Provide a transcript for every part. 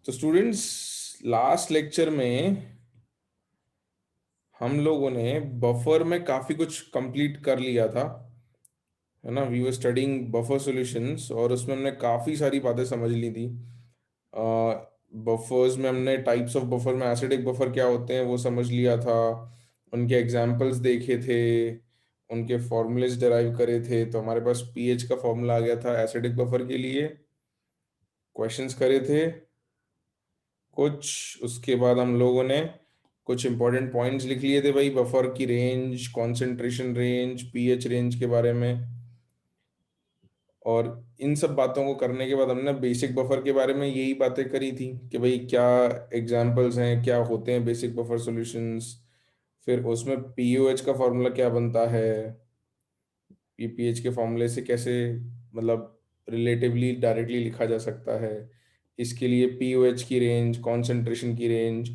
तो students, last lecture में हम लोगों ने बफर में काफी कुछ कंप्लीट कर लिया था, है ना। We were studying buffer solutions और उसमें हमने काफी सारी बातें समझ ली थी। बफर्स में हमने टाइप्स ऑफ बफर में एसिडिक बफर क्या होते हैं वो समझ लिया था, उनके एग्जाम्पल्स देखे थे, उनके फॉर्मूलेस डिराइव करे थे। तो हमारे पास पीएच का फॉर्मूला आ गया था एसिडिक बफर के लिए। क्वेश्चंस करे थे कुछ, उसके बाद हम लोगों ने कुछ इंपॉर्टेंट पॉइंट्स लिख लिए थे भाई, बफर की range, concentration range, pH range के बारे में। और इन सब बातों को करने के बाद हमने बेसिक बफर के बारे में यही बातें करी थी कि भाई क्या एग्जाम्पल्स हैं, क्या होते हैं बेसिक बफर सॉल्यूशंस। फिर उसमें पीओएच का फॉर्मूला क्या बनता है, पीपीएच के फॉर्मूले से कैसे, मतलब रिलेटिवली डायरेक्टली लिखा जा सकता है। इसके लिए पीओएच की रेंज, कॉन्सेंट्रेशन की रेंज,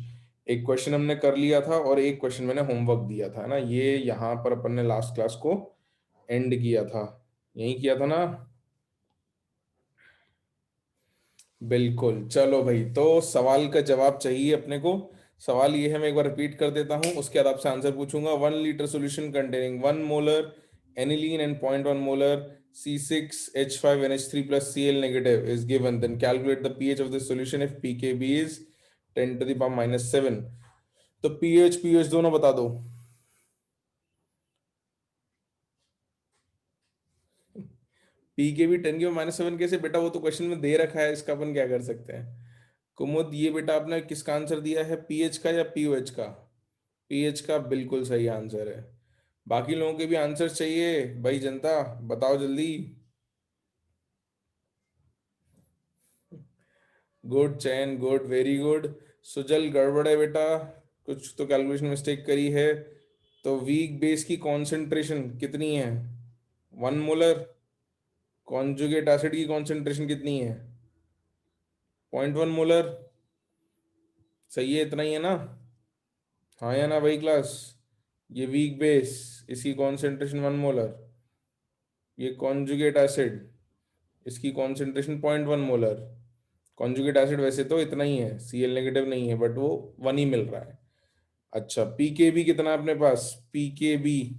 एक क्वेश्चन हमने कर लिया था और एक क्वेश्चन मैंने होमवर्क दिया था, है ना। ये यहाँ पर अपन ने लास्ट क्लास को एंड किया था, यही किया था ना। बिल्कुल, चलो भाई, तो सवाल का जवाब चाहिए अपने को। सवाल ये है, मैं एक बार रिपीट कर देता हूं, उसके बाद आपसे आंसर पूछूंगा। 1 litre solution containing 1 molar aniline and 0.1 molar C6H5NH3 plus Cl negative is given, then calculate the pH of this solution if pKb is 10 to the power -7। तो pH दोनों बता दो। pKb 10 की -7 कैसे बेटा, वो तो क्वेश्चन में दे रखा है, इसका अपन क्या कर सकते हैं। कुमुद, ये बेटा आपने किसका आंसर दिया है, पीएच का या पीओएच का। पीएच का बिल्कुल सही आंसर है। बाकी लोगों के भी आंसर चाहिए भाई, जनता बताओ जल्दी। गुड चैन, गुड, वेरी गुड। सुजल, गड़बड़ है बेटा, कुछ तो कैलकुलेशन मिस्टेक करी है। तो वीक बेस की कॉन्सेंट्रेशन कितनी है, 1 मोलर। कॉन्जुगेट एसिड की कॉन्सेंट्रेशन कितनी है, 0.1 मोलर। सही है, इतना ही है ना। हाँ या ना भाई क्लास। ये वीक बेस, इसकी कॉन्सेंट्रेशन 1 मोलर। ये कॉन्जुगेट एसिड, इसकी कॉन्सेंट्रेशन 0.1 मोलर। कॉन्जुगेट एसिड वैसे तो इतना ही है, Cl नेगेटिव नहीं है, बट वो 1 ही मिल रहा है। अच्छा, पीकेबी कितना है अपने पास, पीकेबी,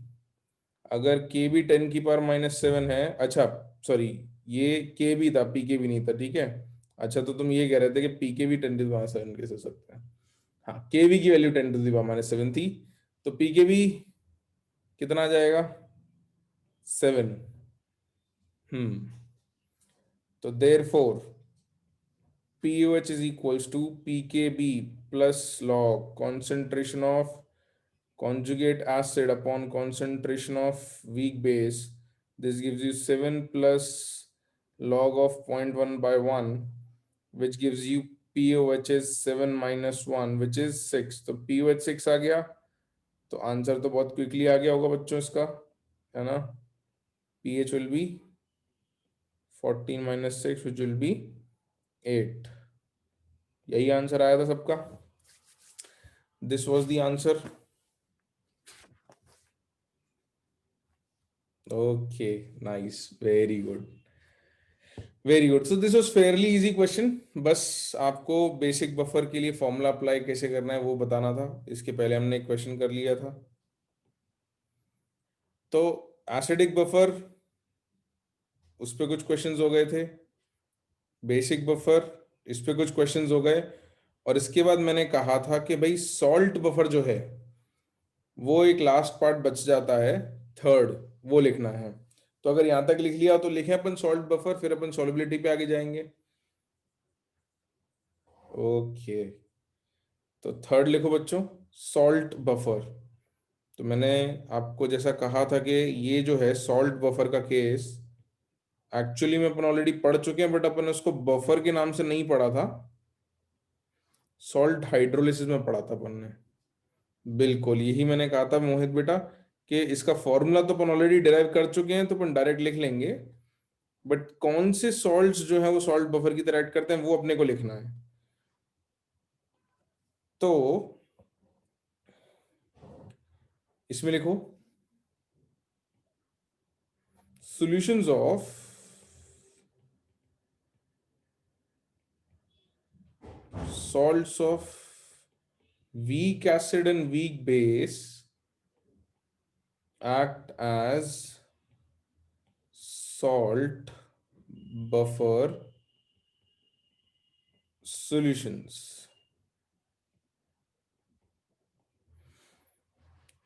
अगर के बी 10 की पावर -7 है, अच्छा सॉरी, ये के बी था, पीकेबी नहीं था, ठीक है। अच्छा, तो तुम ये कह रहे थे कि पीकेबी 10 की पावर 7 कैसे हो सकता है। हाँ, केवी की वैल्यू 10 की पावर -7 थी, तो पीकेबी कितना आ जाएगा, 7। हम्म। तो देर four POH is equals to PKB plus log concentration of conjugate acid upon concentration of weak base. This gives you 7 plus log of 0.1/1, which gives you POH is 7 minus 1, which is 6। तो POH 6 आ गया, तो answer तो बहुत quickly आ गया होगा बच्चों इसका, है ना। PH will be 14 minus 6, which will be 8। यही आंसर आया था सबका। This was the answer. Okay, nice, very good, very good. So this was Fairlie easy question. बस आपको बेसिक बफर के लिए फॉर्मूला अप्लाई कैसे करना है वो बताना था। इसके पहले हमने एक क्वेश्चन कर लिया था। तो एसिडिक बफर, उस पर कुछ क्वेश्चंस हो गए थे। बेसिक बफर, इस पे कुछ क्वेश्चंस हो गए। और इसके बाद मैंने कहा था कि भाई सॉल्ट बफर जो है, वो एक लास्ट पार्ट बच जाता है, थर्ड, वो लिखना है। तो अगर यहां तक लिख लिया तो लिखें अपन सॉल्ट बफर, फिर अपन सॉल्युबिलिटी पे आगे जाएंगे। ओके, तो थर्ड लिखो बच्चों, सॉल्ट बफर। तो मैंने आपको जैसा कहा था कि ये जो है सॉल्ट बफर का केस, एक्चुअली में अपन ऑलरेडी पढ़ चुके हैं, बट अपन उसको बफर के नाम से नहीं पढ़ा था, सॉल्ट हाइड्रोलिसिस में पढ़ा था अपन ने। बिल्कुल यही मैंने कहा था मोहित बेटा, कि इसका फॉर्मूला तो अपन ऑलरेडी डिराइव कर चुके हैं, तो अपन डायरेक्ट लिख लेंगे, बट कौन से सॉल्ट्स जो है वो सॉल्ट बफर की तरह ऐड करते हैं वो अपने को लिखना है। तो इसमें लिखो, solutions of salts of weak acid and weak base act as salt buffer solutions.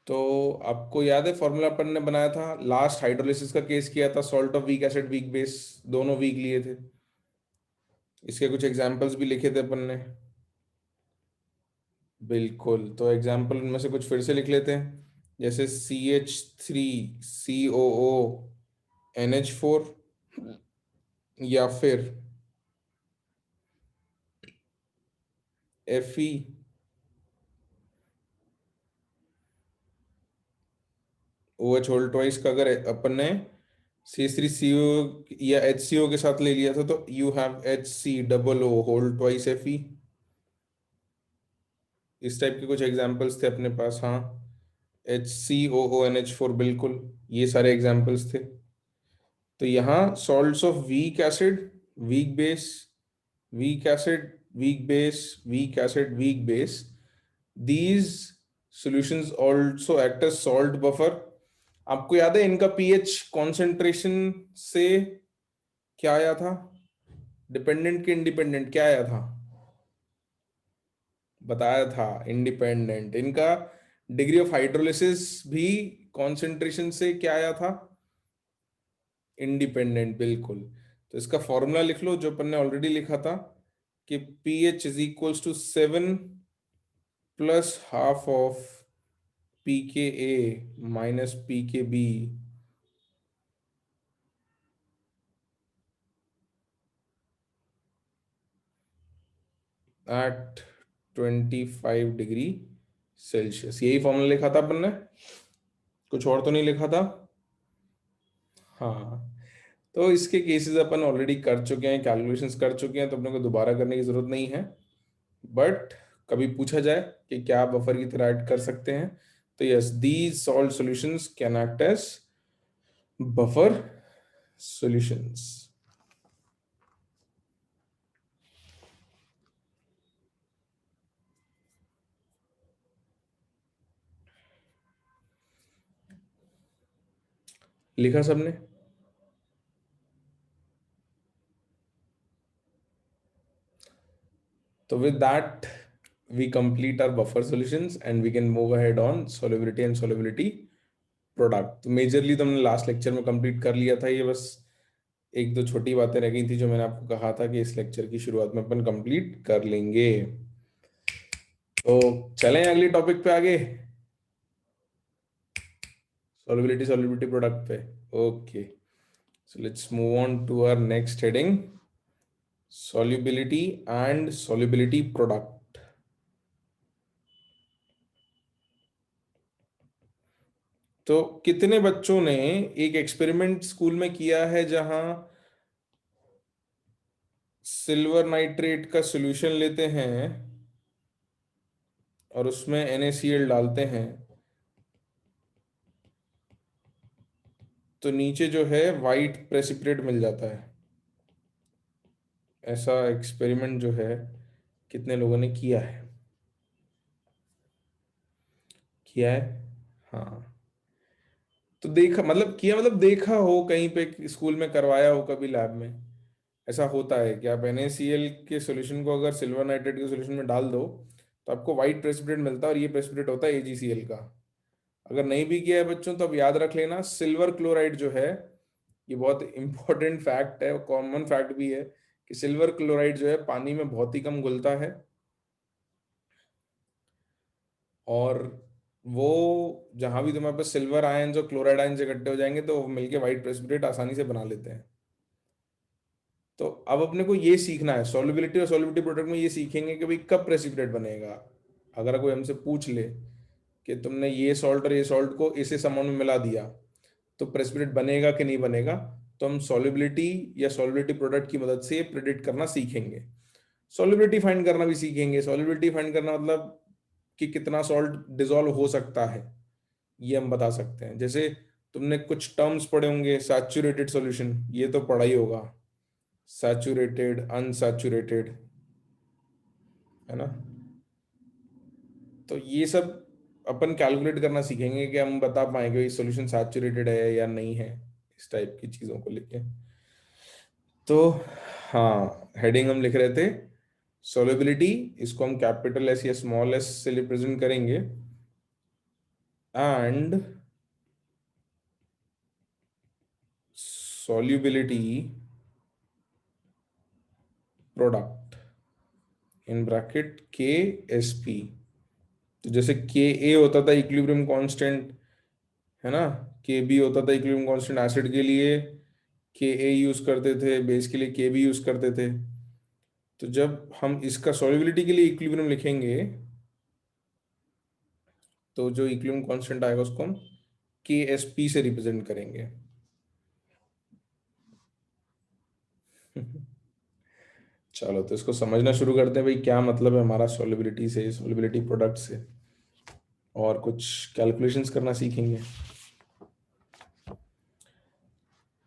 तो आपको याद है फॉर्मूला अपन ने बनाया था, लास्ट हाइड्रोलिसिस का केस किया था, salt of weak acid weak base दोनों वीक लिए थे। इसके कुछ एग्जांपल्स भी लिखे थे अपन ने। बिल्कुल, तो एग्जांपल उनमें से कुछ फिर से लिख लेते हैं, जैसे CH3COO या फिर FeOH होल ट्वाइस का अगर अपन ने CH3CO या HCO के साथ ले लिया था तो you have HC whole twice Fe। इस टाइप के कुछ एग्जांपल्स थे अपने पास। हाँ, HCOONH4, बिल्कुल ये सारे एग्जांपल्स थे। तो यहाँ salts of weak acid weak base, weak acid weak base, weak acid weak base, these solutions also act as salt buffer। आपको याद है इनका पीएच कॉन्सेंट्रेशन से क्या आया था, डिपेंडेंट के इंडिपेंडेंट क्या आया था, बताया था इंडिपेंडेंट। इनका डिग्री ऑफ हाइड्रोलिसिस भी कॉन्सेंट्रेशन से क्या आया था, इंडिपेंडेंट, बिल्कुल। तो इसका फॉर्मूला लिख लो जो अपन ने ऑलरेडी लिखा था कि pH is equals to 7 plus half of pKa minus pKb at 25 degree Celsius. यही फॉर्मूला लिखा था अपन ने, कुछ और तो नहीं लिखा था। हाँ, तो इसके केसेस अपन ऑलरेडी कर चुके हैं, कैलकुलेशंस कर चुके हैं, तो अपने को दोबारा करने की जरूरत नहीं है। बट कभी पूछा जाए कि क्या बफर की तरह ऐड कर सकते हैं, तो yes, these salt solutions can act as buffer solutions. लिखा सबने? So with that, we complete our buffer solutions and we can move ahead on solubility and solubility product। तो मेजरली तो हमने लास्ट लेक्चर में कंप्लीट कर लिया था, ये बस एक दो छोटी बातें रह गई थी जो मैंने आपको कहा था कि इस लेक्चर की शुरुआत में अपन कंप्लीट कर लेंगे। तो चलें अगली टॉपिक पे आगे, solubility solubility प्रोडक्ट पे। Okay, so let's move on to our next heading, solubility and solubility product। तो कितने बच्चों ने एक एक्सपेरिमेंट स्कूल में किया है जहां सिल्वर नाइट्रेट का सॉल्यूशन लेते हैं और उसमें NaCl डालते हैं, तो नीचे जो है वाइट प्रेसिपिटेट मिल जाता है। ऐसा एक्सपेरिमेंट जो है कितने लोगों ने किया है? किया है? हाँ, तो देखा मतलब किया मतलब देखा हो कहीं पे स्कूल में, करवाया हो कभी लैब में। ऐसा होता है कि आप NaCl के सॉल्यूशन को अगर सिल्वर नाइट्रेट के सॉल्यूशन में डाल दो तो आपको वाइट प्रेसिपिटेट मिलता है, और ये प्रेसिपिटेट होता है AgCl का। अगर नहीं भी किया है बच्चों तो अब याद रख लेना, सिल्वर क्लोराइड जो है, ये बहुत इंपॉर्टेंट फैक्ट है और कॉमन फैक्ट भी है कि सिल्वर क्लोराइड जो है पानी में बहुत ही कम घुलता है, और वो जहां भी तुम्हारे पास सिल्वर आयन जो क्लोराइड आयन से इकट्ठे हो जाएंगे तो वो मिलके व्हाइट प्रेसिपिटेट आसानी से बना लेते हैं। तो अब अपने को ये सीखना है, सॉल्युबिलिटी और सॉल्युबिलिटी प्रोडक्ट में ये सीखेंगे कि भाई कब प्रेसिपिटेट बनेगा। अगर कोई हमसे पूछ ले कि तुमने ये सॉल्ट और ये सॉल्ट को इस अमाउंट में मिला दिया तो प्रेसिपिटेट बनेगा कि नहीं बनेगा, तो हम सॉल्युबिलिटी या सॉल्युबिलिटी प्रोडक्ट की मदद से प्रेडिक्ट करना सीखेंगे। सॉल्युबिलिटी फाइंड करना भी सीखेंगे। सॉल्युबिलिटी फाइंड करना मतलब कि कितना सॉल्ट डिसॉल्व हो सकता है, ये हम बता सकते हैं। जैसे तुमने कुछ टर्म्स पढ़े होंगे, सैचुरेटेड सॉल्यूशन, ये तो पढ़ा ही होगा, सैचुरेटेड, अनसैचुरेटेड। है ना। तो ये सब अपन कैलकुलेट करना सीखेंगे कि हम बता पाएंगे सॉल्यूशन सैचुरेटेड है या नहीं है, इस टाइप की चीजों को लेके। तो हाँ, हेडिंग हम लिख रहे थे सॉल्युबिलिटी, इसको हम कैपिटल एस या स्मॉल एस से रिप्रेजेंट करेंगे, and solubility product in bracket के एस पी। तो जैसे के ए होता था इक्विलिब्रियम कांस्टेंट, है ना, के बी होता था इक्विलिब्रियम कांस्टेंट एसिड के लिए, के ए यूज करते थे, बेस के लिए के बी यूज करते थे। तो जब हम इसका सॉल्युबिलिटी के लिए इक्विलिब्रियम लिखेंगे, तो जो इक्विलिब्रियम कांस्टेंट आएगा उसको हम के एस पी से रिप्रेजेंट करेंगे। चलो, तो इसको समझना शुरू करते हैं भाई, क्या मतलब है हमारा सॉल्युबिलिटी से, सॉल्युबिलिटी प्रोडक्ट से, और कुछ कैलकुलेशंस करना सीखेंगे।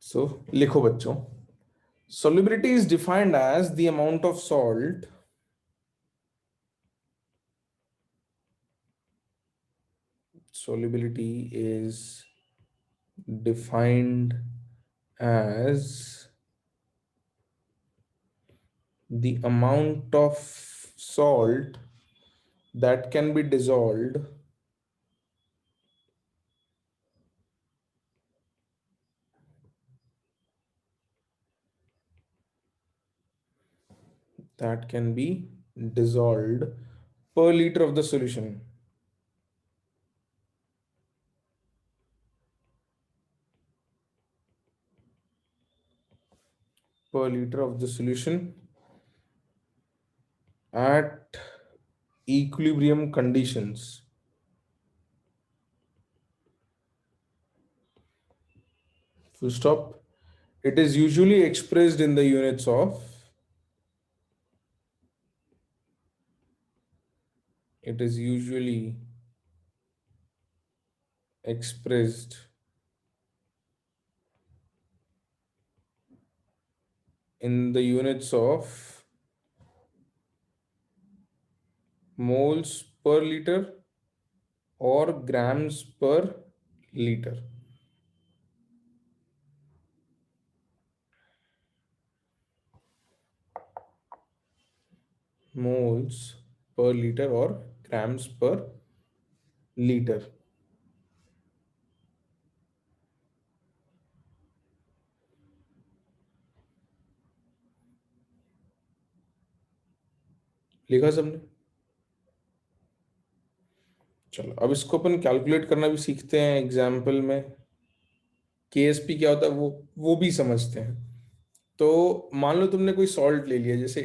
सो लिखो बच्चों, solubility is defined as the amount of salt solubility is defined as the amount of salt that can be dissolved that can be dissolved per liter of the solution. Per liter of the solution at equilibrium conditions. Full stop. It is usually expressed in the units of, it is usually expressed in the units of moles per liter or grams per liter. Moles per liter or grams per liter. लिखा सबने? चलो, अब इसको अपन calculate करना भी सीखते हैं example में। केएसपी क्या होता है वो भी समझते हैं। तो मान लो तुमने कोई सॉल्ट ले लिया, जैसे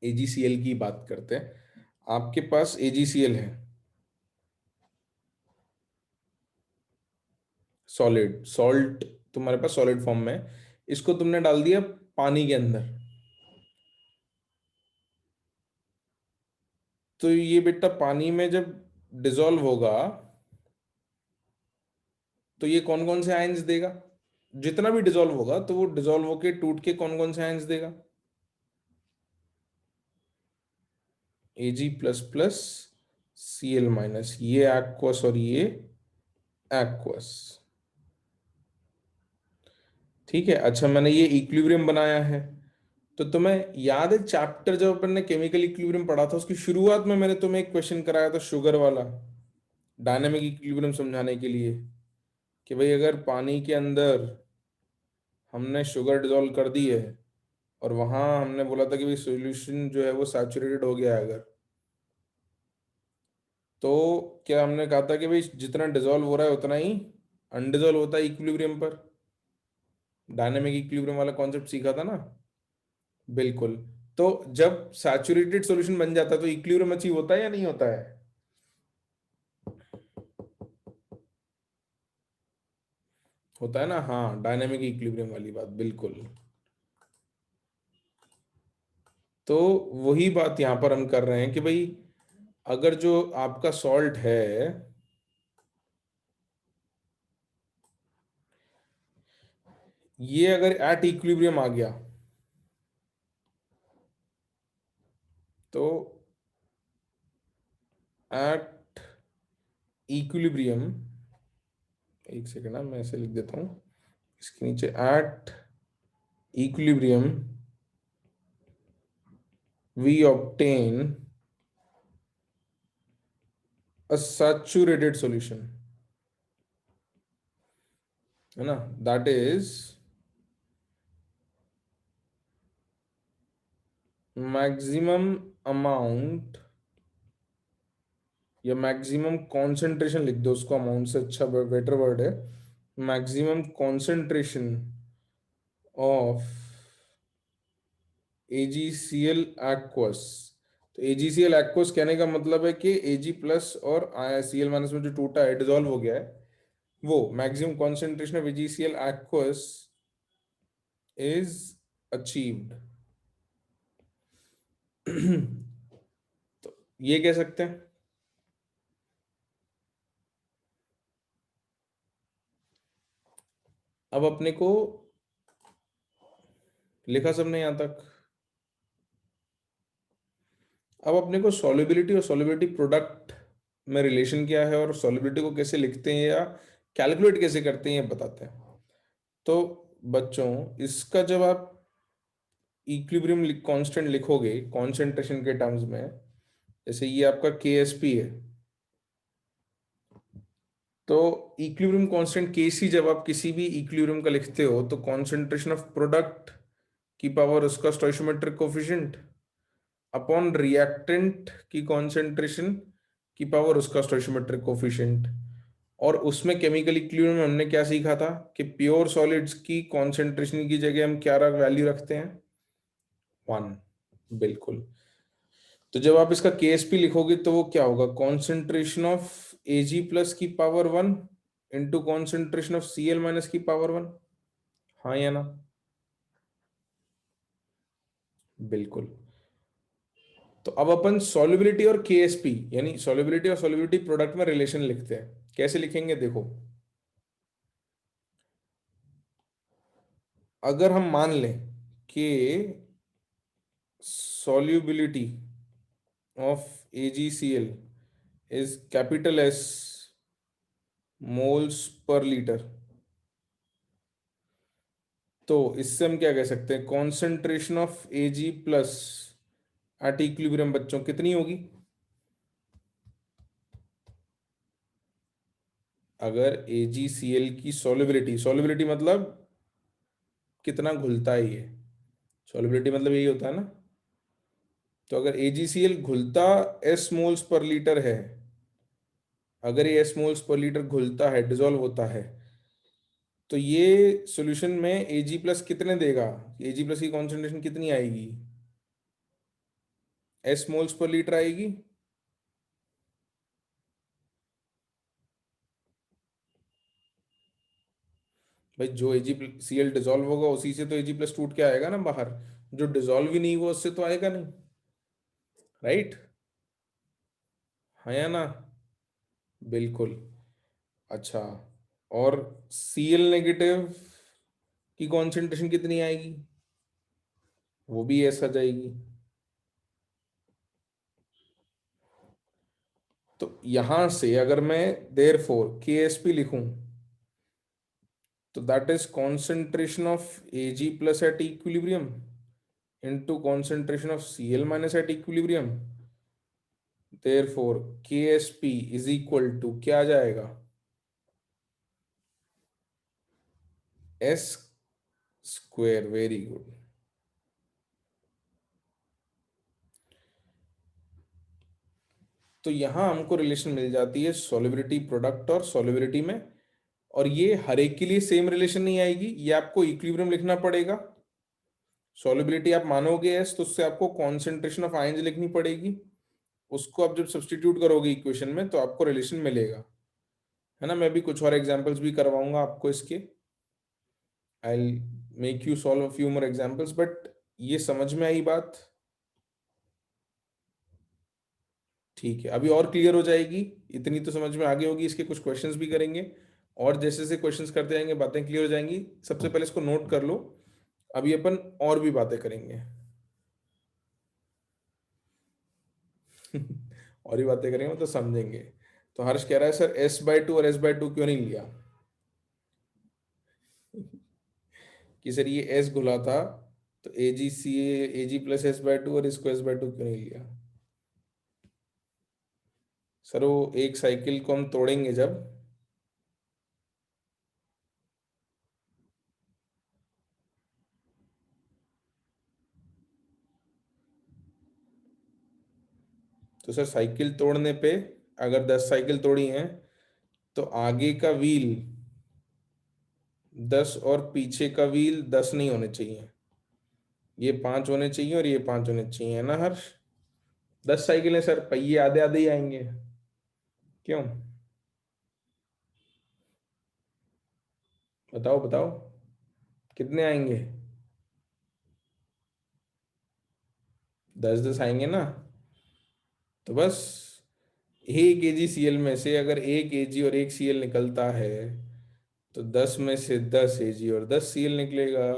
एजीसीएल की बात करते हैं। आपके पास एजीसीएल है, सॉलिड सॉल्ट, तुम्हारे पास सॉलिड फॉर्म में है। इसको तुमने डाल दिया पानी के अंदर। तो ये बेटा पानी में जब डिजोल्व होगा, तो ये कौन कौन से आयंस देगा? जितना भी डिजोल्व होगा तो वो डिजोल्व होके टूट के कौन कौन से आयंस देगा? Ag++ Cl-, ये एक्वस और ये एक्वस। ठीक है, अच्छा मैंने ये इक्विलिब्रियम बनाया है। तो तुम्हें याद है चैप्टर जब अपन ने केमिकल इक्विलिब्रियम पढ़ा था, उसकी शुरुआत में मैंने तुम्हें एक क्वेश्चन कराया था शुगर वाला, डायनेमिक इक्विलिब्रियम समझाने के लिए, कि भाई अगर पानी के अंदर हमने शुगर डिजोल्व कर दी है, और वहां हमने बोला था कि भाई सॉल्यूशन जो है वो सैचुरेटेड हो गया है अगर, तो क्या हमने कहा था कि भाई जितना डिजोल्व हो रहा है उतना ही अनडिजोल्व होता है इक्विलिब्रियम पर? डायनेमिक इक्विलिब्रियम वाला कॉन्सेप्ट सीखा था ना? बिल्कुल। तो जब सैचुरेटेड सॉल्यूशन बन जाता है तो इक्विलिब्रियम अचीव होता है या नहीं होता है? होता है ना, हाँ, डायनेमिक इक्विलिब्रियम वाली बात, बिल्कुल। तो वही बात यहां पर हम कर रहे हैं कि भाई अगर जो आपका सॉल्ट है, ये अगर एट इक्विलिब्रियम आ गया, तो एट इक्विलिब्रियम, एक सेकेंड ना, मैं ऐसे लिख देता हूँ इसके नीचे, at equilibrium we obtain a saturated solution, है ना, दैट इज मैक्सिमम अमाउंट, या मैक्सिमम कॉन्सेंट्रेशन लिख दो उसको, अमाउंट से अच्छा बेटर वर्ड है, maximum concentration of AgCl aqueous। तो AgCl aqueous कहने का मतलब है कि Ag प्लस और Cl माइनस में जो टूटा है, डिजोल्व हो गया है, वो maximum concentration of AgCl aqueous is achieved. तो ये कह सकते हैं। अब अपने को लिखा सबने यहां तक। अब अपने को सॉल्युबिलिटी और सॉल्युबिलिटी प्रोडक्ट में रिलेशन क्या है, और सॉल्युबिलिटी को कैसे लिखते हैं या कैलकुलेट कैसे करते हैं, ये बताते हैं। तो बच्चों, इसका जब आप इक्विलिब्रियम कांस्टेंट लिखोगे कॉन्सेंट्रेशन के टर्म्स में, जैसे ये आपका KSP है, तो इक्विलिब्रियम कांस्टेंट KC जब आप किसी भी इक्विलिब्रियम का लिखते हो, तो कॉन्सेंट्रेशन ऑफ प्रोडक्ट की पावर उसका स्टोइचियोमेट्रिक कोफिशिएंट अपॉन रिएक्टेंट की कॉन्सेंट्रेशन की पावर उसका स्टोइचियोमेट्रिक कोफिशिएंट। और उसमें केमिकल इक्विलिब्रियम में हमने क्या सीखा था कि प्योर सॉलिड्स की कॉन्सेंट्रेशन की जगह हम क्या वैल्यू रखते हैं, 1। बिल्कुल। तो जब आप इसका KSP लिखोगे तो वो क्या होगा, कॉन्सेंट्रेशन ऑफ Ag प्लस की power 1 into concentration of Cl minus की पावर 1। हाँ या ना? बिल्कुल। तो अब अपन सॉल्युबिलिटी और KSP यानी सॉल्युबिलिटी और सॉल्युबिलिटी प्रोडक्ट में रिलेशन लिखते हैं। कैसे लिखेंगे देखो, अगर हम मान लें कि solubility of AgCl is capital S moles per liter, तो इससे हम क्या कह सकते हैं, concentration of Ag plus at equilibrium बच्चों कितनी होगी? अगर AgCl की सॉल्युबिलिटी, सॉल्युबिलिटी मतलब कितना घुलता है ये, सॉल्युबिलिटी मतलब यही होता है ना। तो अगर AgCl घुलता S moles per litre है, अगर ये S मोल्स पर लीटर घुलता है, डिजोल्व होता है, तो ये सॉल्यूशन में Ag प्लस कितने देगा, Ag प्लस की कॉन्सेंट्रेशन कितनी आएगी, S मोल्स पर लीटर आएगी। भाई जो AgCl डिजोल्व होगा उसी से तो Ag प्लस टूट के आएगा ना बाहर, जो डिजोल्व ही नहीं हुआ उससे तो आएगा नहीं, राइट? हाँ या ना? बिल्कुल। अच्छा, और Cl नेगेटिव की कॉन्सेंट्रेशन कितनी आएगी, वो भी ऐसा जाएगी। तो यहां से अगर मैं देयर फोर KSP लिखूं, तो that is concentration of Ag plus at equilibrium into concentration of Cl minus at equilibrium. Therefore KSP is equal to क्या आ जाएगा, S स्क्वायर। Very good. तो यहां हमको रिलेशन मिल जाती है सॉल्युबिलिटी प्रोडक्ट और सॉल्युबिलिटी में, और ये हर एक के लिए सेम रिलेशन नहीं आएगी, ये आपको इक्विलिब्रियम लिखना पड़ेगा। सॉल्युबिलिटी आप मानोगे एस, तो उससे आपको कॉन्सेंट्रेशन ऑफ आयंस लिखनी पड़ेगी, उसको आप जब सब्सटीट्यूट करोगे इक्वेशन में तो आपको रिलेशन मिलेगा, है ना। मैं भी कुछ और एग्जांपल्स भी करवाऊंगा आपको इसके, I make you solve a few more examples, but ये समझ में आई बात? ठीक है, अभी और क्लियर हो जाएगी, इतनी तो समझ में आगे होगी। इसके कुछ क्वेश्चंस भी करेंगे, और जैसे जैसे क्वेश्चंस करते जाएंगे बातें क्लियर हो जाएंगी। सबसे पहले इसको नोट कर लो, अभी अपन और भी बातें करेंगे। और ही बातें करेंगे तो समझेंगे। तो हर्ष कह रहा है सर S/2 और S/2 क्यों नहीं लिया? कि सर ये S घुला था, तो AgC Ag+S/2, और इसको S/2 क्यों नहीं लिया? सर वो एक साइकिल को हम तोड़ेंगे जब, तो सर साइकिल तोड़ने पे, अगर 10 साइकिल तोड़ी हैं, तो आगे का व्हील 10 और पीछे का व्हील 10 नहीं होने चाहिए। ये 5 होने चाहिए और ये 5 होने चाहिए, है ना हर्ष? 10 साइकिलें सर, पहिए आधे आधे ही आएंगे। क्यों? बताओ बताओ, कितने आएंगे? 10-10 आएंगे ना। तो बस 1 AgCl में से अगर 1 Ag और 1Cl निकलता है, तो 10 में से 10 Ag और 10Cl निकलेगा।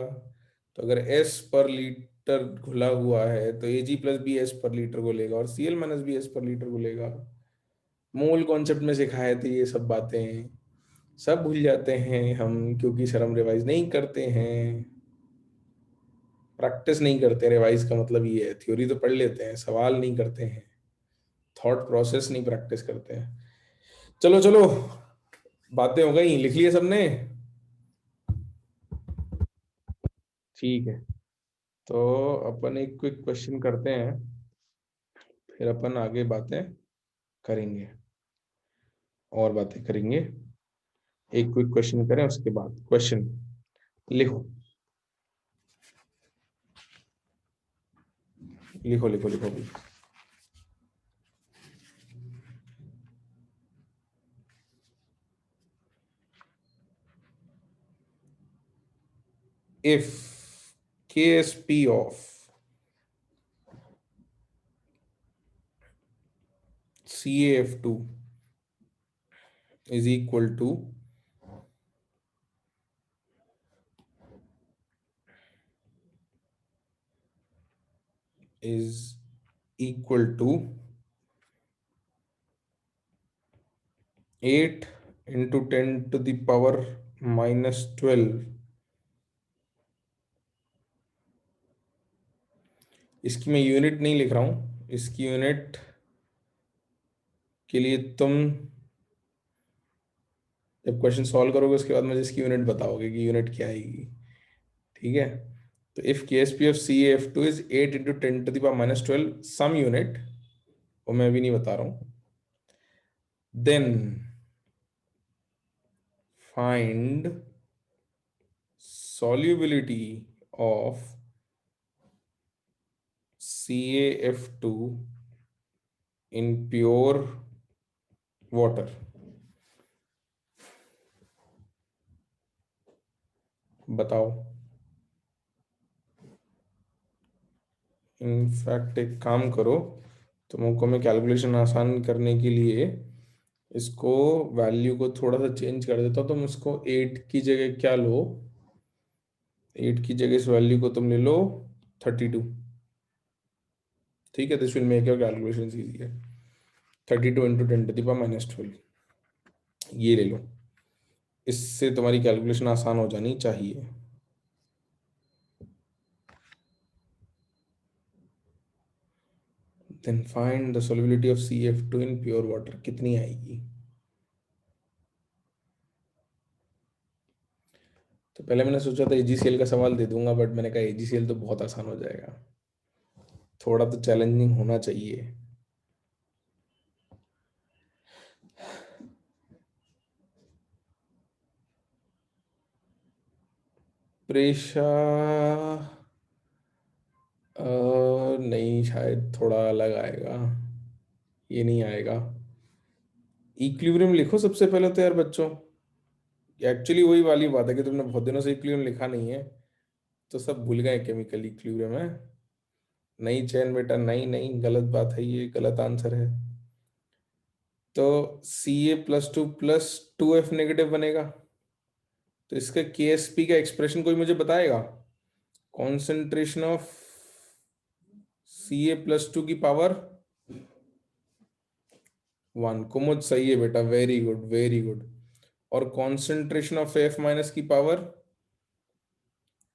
तो अगर S पर लीटर घुला हुआ है, तो Ag+B S पर लीटर घुलेगा और Cl-B S पर लीटर घुलेगा। मूल कॉन्सेप्ट में सिखाए थे ये सब बातें, सब भूल जाते हैं हम, क्योंकि सर हम रिवाइज नहीं करते हैं। प्रैक्टिस नहीं करते, रिवाइज का मतलब ये है, थ्योरी तो पढ़ लेते हैं, सवाल नहीं करते हैं, थॉट प्रोसेस नहीं प्रैक्टिस करते हैं। चलो चलो, बातें हो गई, लिख लिए सबने? ठीक है, तो अपन एक क्विक क्वेश्चन करते हैं, फिर अपन आगे बातें करेंगे, और बातें करेंगे। एक क्विक क्वेश्चन करें, उसके बाद क्वेश्चन लिखो। लिखो लिखो लिखो भी। If KSP of CaF2 is equal to is equal to 8 into 10 to the power minus 12, इसकी मैं यूनिट नहीं लिख रहा हूं, इसकी यूनिट के लिए तुम जब क्वेश्चन सॉल्व करोगे उसके बाद मुझे इसकी यूनिट बताओगे कि यूनिट क्या आएगी। ठीक है, तो if KSP of CaF2 is 8 into 10 to the power minus 12 some unit, वो मैं भी नहीं बता रहा हूं, then find solubility of CaF2 in pure water। बताओ। इनफैक्ट एक काम करो, तुमको मैं कैलकुलेशन आसान करने के लिए इसको वैल्यू को थोड़ा सा चेंज कर देता हूँ। तुम इसको 8 की जगह क्या लो, 8 की जगह इस वैल्यू को तुम ले लो 32। ठीक है, this will make your calculation easier. 32 into 10 to the power minus 12, ये ले लो, इससे तुम्हारी कैलकुलेशन आसान हो जानी चाहिए। Then find the solubility of CaF2 in pure water, कितनी आएगी? तो पहले मैंने सोचा था AgCl का सवाल दे दूंगा, बट मैंने कहा AgCl तो बहुत आसान हो जाएगा, थोड़ा तो चैलेंजिंग होना चाहिए। प्रेशा नहीं, शायद थोड़ा अलग आएगा, ये नहीं आएगा। इक्विलिब्रियम लिखो सबसे पहले तो यार बच्चों, एक्चुअली वही वाली बात है कि तुमने बहुत दिनों से इक्विलिब्रियम लिखा नहीं है, तो सब भूल गए केमिकल इक्विलिब्रियम है। नहीं चैन बेटा, नहीं नहीं, गलत बात है, ये गलत आंसर है। तो Ca+2 + 2F नेगेटिव बनेगा, तो इसका KSP का एक्सप्रेशन कोई मुझे बताएगा? कॉन्सेंट्रेशन ऑफ Ca+2 की पावर 1 कुमुद सही है बेटा, वेरी गुड वेरी गुड। और कॉन्सेंट्रेशन ऑफ एफ माइनस की पावर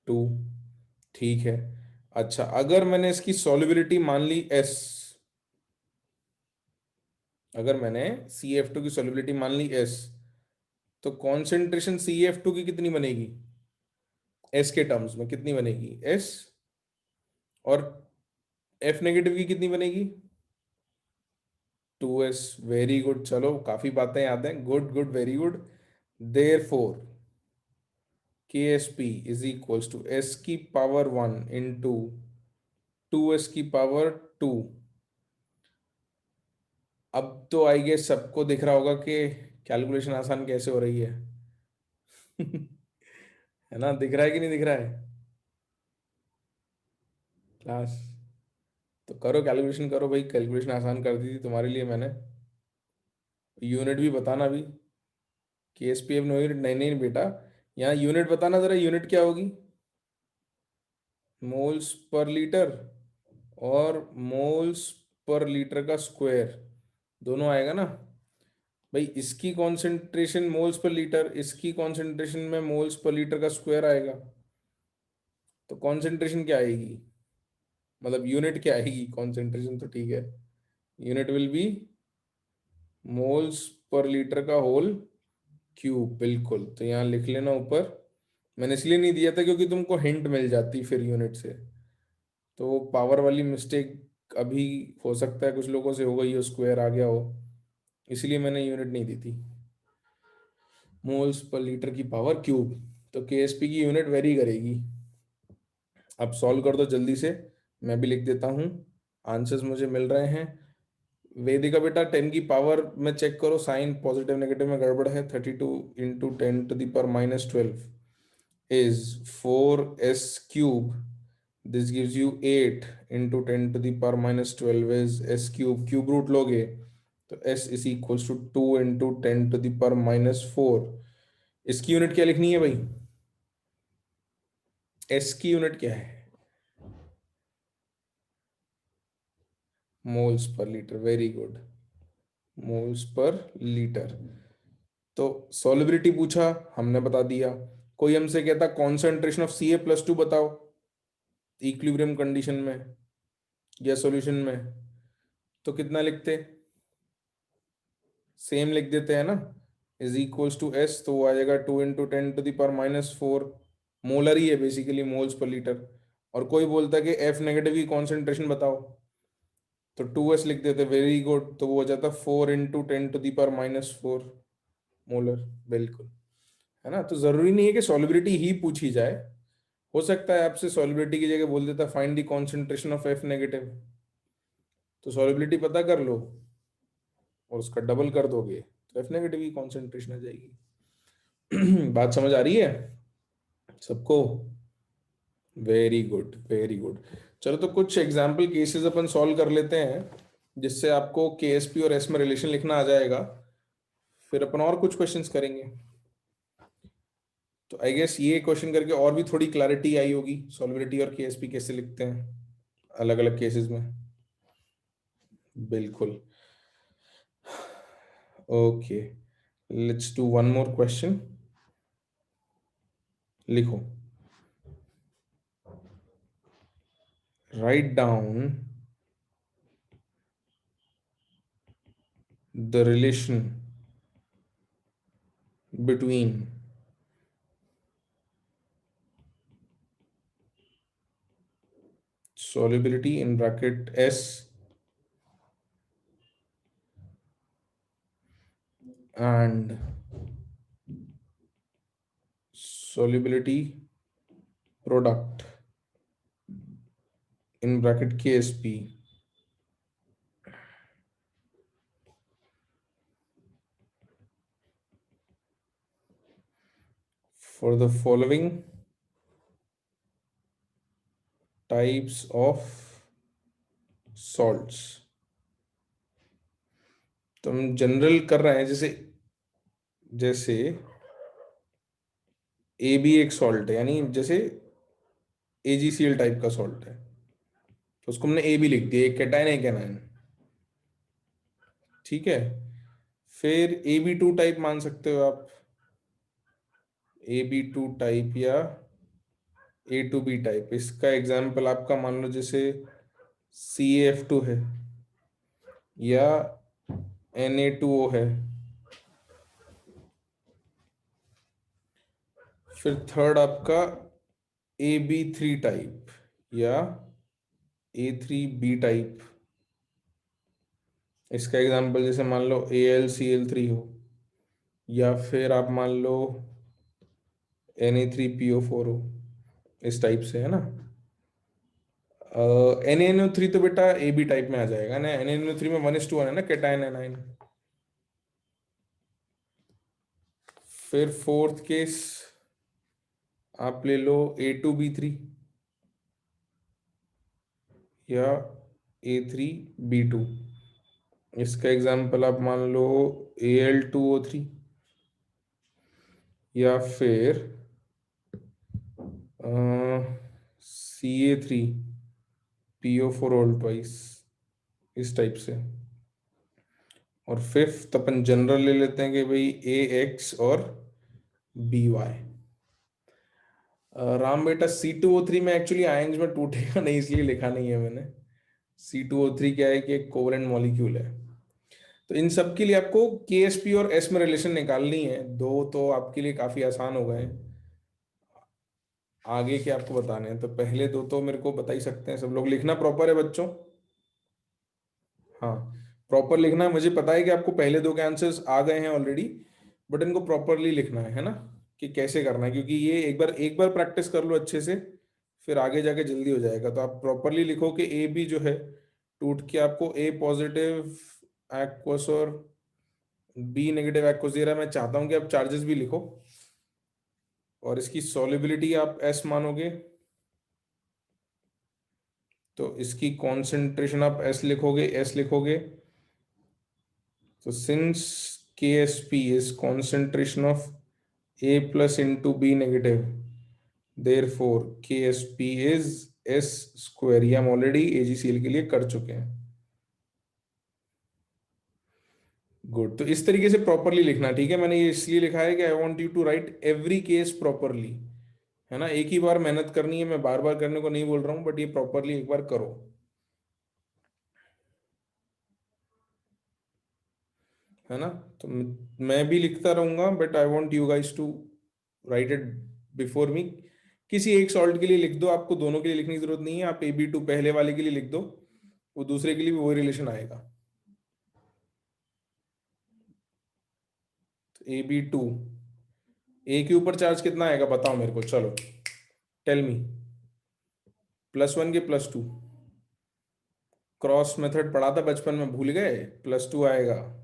2। ठीक है। अच्छा, अगर मैंने इसकी सॉल्युबिलिटी मान ली एस, अगर मैंने CF2 की सॉल्युबिलिटी मान ली एस, तो कॉन्सेंट्रेशन CF2 की कितनी बनेगी? एस के टर्म्स में कितनी बनेगी? एस। और एफ नेगेटिव की कितनी बनेगी? 2s। वेरी गुड, चलो काफी बातें याद हैं, good good very good. There for K S P is equals to S की पावर 1 इंटू 2s की पावर 2। अब तो आई गेस सबको दिख रहा होगा कि कैलकुलेशन आसान कैसे हो रही है। है ना, दिख रहा है कि नहीं दिख रहा है क्लास? तो करो कैलकुलेशन करो भाई, कैलकुलेशन आसान कर दी थी तुम्हारे लिए मैंने। यूनिट भी बताना भी। K S P F no unit, नहीं नहीं बेटा, यहाँ यूनिट बताना जरा, यूनिट क्या होगी? मोल्स पर लीटर और मोल्स पर लीटर का स्क्वायर, दोनों आएगा ना भाई। इसकी कॉन्सेंट्रेशन मोल्स पर लीटर, इसकी कॉन्सेंट्रेशन में मोल्स पर लीटर का स्क्वायर आएगा। तो कॉन्सेंट्रेशन क्या आएगी, मतलब यूनिट क्या आएगी? कॉन्सेंट्रेशन तो ठीक है, unit will be moles per litre का होल क्यूब। बिल्कुल, तो यहाँ लिख लेना ऊपर। मैंने इसलिए नहीं दिया था क्योंकि तुमको हिंट मिल जाती फिर यूनिट से, तो पावर वाली मिस्टेक अभी हो सकता है कुछ लोगों से हो गई हो, स्क्वायर आ गया हो, इसलिए मैंने यूनिट नहीं दी थी। मोल्स पर लीटर की पावर क्यूब, तो केएसपी की यूनिट वेरी करेगी। अब सॉल्व कर दो जल्दी से, मैं भी लिख देता हूँ। आंसर्स मुझे मिल रहे हैं। वेदिका बेटा 10 की पावर में चेक करो, साइन पॉजिटिव नेगेटिव में गड़बड़ है। 32 into 10 to the power -12 is 4s cube. This gives you 8 into 10 to the power -12 is s cube, cube root लोगे तो s is equals to 2 into 10 to the power -4। इसकी unit क्या लिखनी है भाई? s की यूनिट क्या है? Moles per litre, very good, moles per litre. तो सॉल्युबिलिटी पूछा, हमने बता दिया। कोई हमसे कहता कॉन्सेंट्रेशन ऑफ Ca+2 बताओ इक्विलिब्रियम कंडीशन में या सॉल्यूशन में, तो कितना लिखते? सेम लिख देते हैं ना, इज इक्वल्स टू एस, तो वो आ जाएगा 2 into 10 to the power -4। Molar ही है बेसिकली, मोल्स पर लीटर। और कोई बोलता है कि एफ नेगेटिव की कॉन्सेंट्रेशन बताओ, तो 2s लिख देते, वेरी गुड, तो वो हो जाता 4 into 10 to the power -4 molar. बिल्कुल, है ना। तो जरूरी नहीं है कि सॉल्युबिलिटी ही पूछी जाए, हो सकता है आपसे सॉल्युबिलिटी की जगह बोल देता find the concentration of F negative, तो सॉल्युबिलिटी पता कर लो और उसका डबल कर दोगे तो एफ नेगेटिव की कॉन्सेंट्रेशन आ जाएगी। बात समझ आ रही है सबको? Very good very good. चलो, तो कुछ एग्जाम्पल केसेस अपन सॉल्व कर लेते हैं जिससे आपको केएसपी और एस में रिलेशन लिखना आ जाएगा, फिर अपन और कुछ क्वेश्चंस करेंगे। तो आई गेस ये क्वेश्चन करके और भी थोड़ी क्लैरिटी आई होगी, सॉल्युबिलिटी और केएसपी कैसे लिखते हैं अलग अलग केसेस में। बिल्कुल। Okay, let's do one more question. लिखो, write down the relation between solubility in bracket S and solubility product in bracket KSP for the following types of salts। तो हम जनरल कर रहे हैं, जैसे जैसे ए भी एक सॉल्ट है, यानी जैसे AgCl टाइप का सॉल्ट है, तो उसको हमने ए भी लिख दिया, एक कैटायन एक एनायन। ठीक है, फिर AB2 टाइप मान सकते हो आप, AB2 टाइप या A2B टाइप। इसका एग्जाम्पल आपका मान लो जैसे CaF2 है या Na2O है। फिर थर्ड आपका AB3 टाइप या A3B टाइप। इसका एग्जांपल जैसे मान लो AlCl3 हो, या फिर आप मान लो Na3PO4 हो, इस टाइप से, है ना। NaNO3 तो बेटा AB टाइप में आ जाएगा ना, NaNO3 में 1:1 है ना, कैटायन एनायन। फिर फोर्थ केस आप ले लो A2B3 या A3B2। इसका एग्जांपल आप मान लो Al2O3 या फिर CA3PO4 ट्वाइस, इस टाइप से। और फिफ्थ अपन जनरल ले लेते हैं कि भाई AX और BY। राम बेटा C2O3 में एक्चुअली आयंस में टूटेगा नहीं, इसलिए लिखा नहीं है मैंने। C2O3 क्या है कि एक कोवलेंट मॉलिक्यूल है। तो इन सब के लिए आपको KSP और S में रिलेशन निकालनी है, दो तो आपके लिए काफी आसान हो गए हैं। आगे के आपको बताने हैं, तो पहले दो तो मेरे को बता ही सकते हैं सब लोग। लिखना प्रॉपर है बच्चों, हाँ प्रॉपर लिखना है। मुझे पता है कि आपको पहले दो के आंसर्स आ गए हैं ऑलरेडी, बट इनको प्रॉपरली लिखना है ना, कि कैसे करना है, क्योंकि ये एक बार प्रैक्टिस कर लो अच्छे से, फिर आगे जाके जल्दी हो जाएगा। तो आप प्रॉपरली लिखो कि ए बी जो है टूट के आपको A पॉजिटिव एक्वस और B नेगेटिव एक्वस दे रहा है। मैं चाहता हूं कि आप चार्जेस भी लिखो, और इसकी सॉलिबिलिटी आप S मानोगे, तो इसकी कॉन्सेंट्रेशन आप S लिखोगे। तो since KSP is concentration of A plus into B negative, therefore KSP is S square। ये हम ऑलरेडी AgCl के लिए कर चुके हैं। गुड, तो इस तरीके से प्रॉपरली लिखना, ठीक है। मैंने ये इसलिए लिखा है कि I want you to write every case properly, है ना। एक ही बार मेहनत करनी है, मैं बार बार करने को नहीं बोल रहा हूँ, बट ये प्रॉपरली एक बार करो, है ना। तो मैं भी लिखता रहूंगा, but I want you guys to write it before me. किसी एक सॉल्ट के लिए लिख दो, आपको दोनों के लिए लिखने की जरूरत नहीं है। आप AB2 पहले वाले के लिए लिख दो, वो दूसरे के लिए भी वही रिलेशन आएगा। तो AB2, ए के ऊपर चार्ज कितना आएगा बताओ मेरे को, चलो टेल मी। +1 के +2, क्रॉस मेथड पढ़ा था बचपन में, भूल गए, +2 आएगा।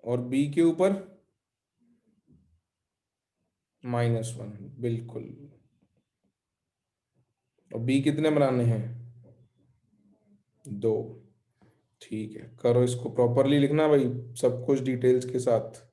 और B के ऊपर -1, बिल्कुल। और B कितने बनाने हैं, 2। ठीक है, करो इसको प्रॉपरली लिखना भाई, सब कुछ डिटेल्स के साथ।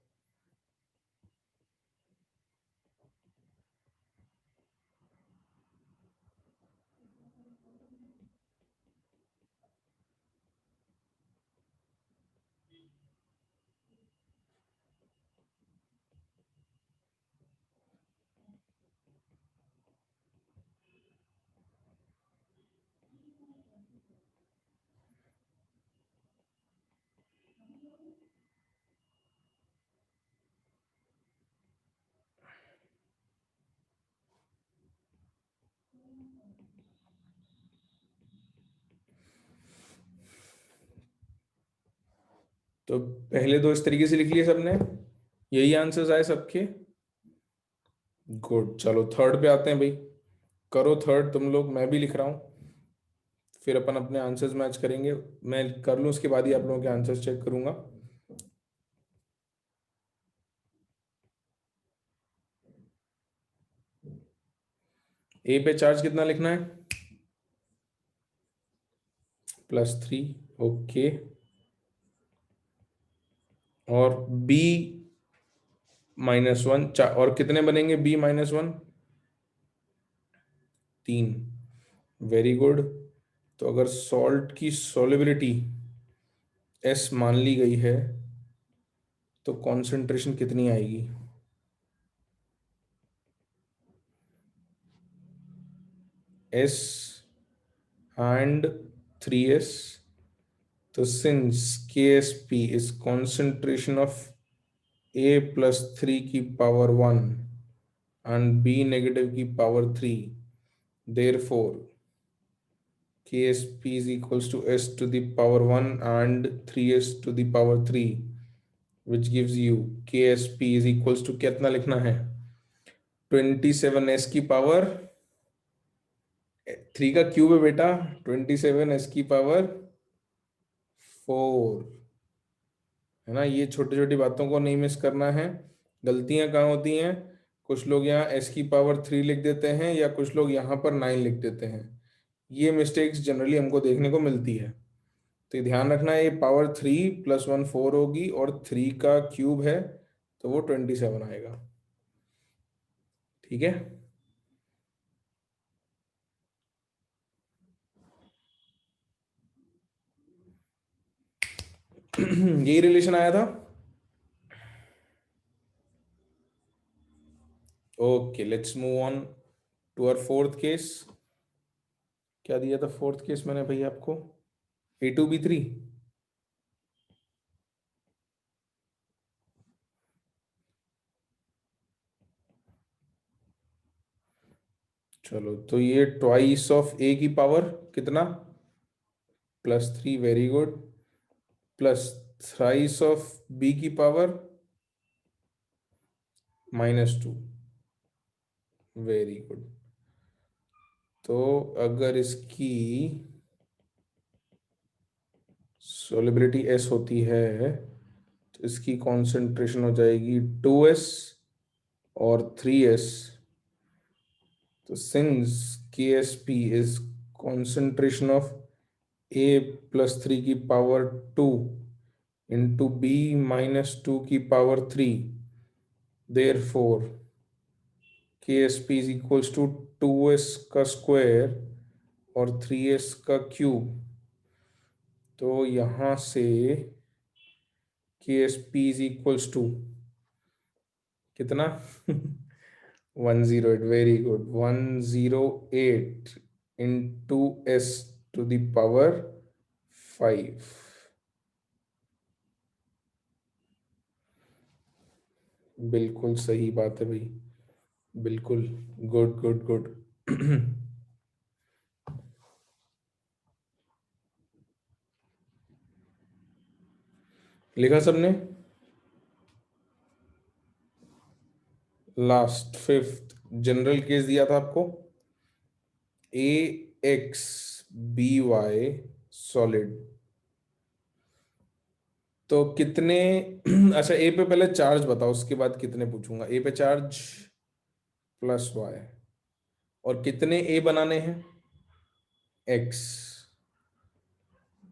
तो पहले दो इस तरीके से लिख लिए सबने, यही आंसर्स आए सबके। गुड, चलो थर्ड पे आते हैं भाई। करो थर्ड तुम लोग, मैं भी लिख रहा हूँ, फिर अपन अपने आंसर्स मैच करेंगे। मैं कर लूँ, उसके बाद ही आप लोगों के आंसर्स चेक करूंगा। ए पे चार्ज कितना लिखना है, +3, ओके। और B -1, और कितने बनेंगे B -1, 3, वेरी गुड। तो अगर सॉल्ट की सॉलिबिलिटी एस मान ली गई है, तो कॉन्सेंट्रेशन कितनी आएगी? एस एंड 3s, तो since KSP is concentration of A+3 की पावर 1 and B negative की power 3, therefore KSP is equals to S to the power 1 and 3s to the power 3, which gives you KSP is equals to कितना लिखना है? 27s की power 3 का cube है बेटा, 27s की पावर 4, है ना। ये छोटी छोटी बातों को नहीं मिस करना है। गलतियां कहाँ होती हैं? कुछ लोग यहाँ s की पावर 3 लिख देते हैं, या कुछ लोग यहाँ पर 9 लिख देते हैं। ये मिस्टेक्स जनरली हमको देखने को मिलती है। तो ये ध्यान रखना है, ये पावर 3 + 1 4 होगी, और 3 का क्यूब है तो वो 27 आएगा। ठीक है। यही रिलेशन आया था। Okay, let's move on to our fourth case. क्या दिया था फोर्थ केस मैंने भैया आपको? A2B3। चलो, तो ये ट्वाइस ऑफ A की पावर कितना? +3, very good. Plus thrice of B की पावर -2, वेरी गुड। तो अगर इसकी सोलिबिलिटी S होती है, तो इसकी कॉन्सेंट्रेशन हो जाएगी 2s और 3s। तो since KSP is concentration of A+3 की पावर 2 इंटू B-2 की power 3, therefore KSP is equals to 2s का स्क्वायर और 3s का क्यूब। तो यहां से KSP इज इक्वल्स टू कितना? 108, very good. 108 into S to the power 5। बिल्कुल सही बात है भाई, बिल्कुल। Good good good. लिखा सबने? लास्ट फिफ्थ जनरल केस दिया था आपको, AXBY सॉलिड। तो कितने अच्छा, ए पे पहले चार्ज बताओ, उसके बाद कितने पूछूंगा। ए पे चार्ज +y, और कितने ए बनाने हैं? x,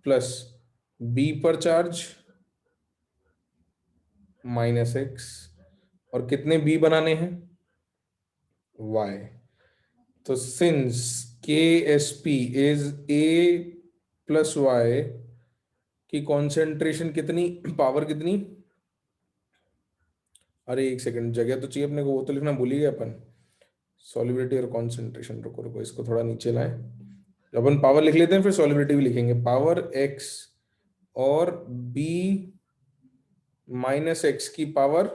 प्लस बी पर चार्ज -x, और कितने बी बनाने हैं? y। तो सिंस KSP इज A+y की कॉन्सेंट्रेशन कितनी, पावर कितनी? अरे एक सेकंड, जगह तो चाहिए अपने को, वो तो लिखना भूल ही गए अपन। सॉलिबिलिटी और कॉन्सेंट्रेशन, रुको रुको, इसको थोड़ा नीचे लाएं। अपन पावर लिख लेते हैं, फिर सॉलिबिलिटी भी लिखेंगे। पावर x और B-x की पावर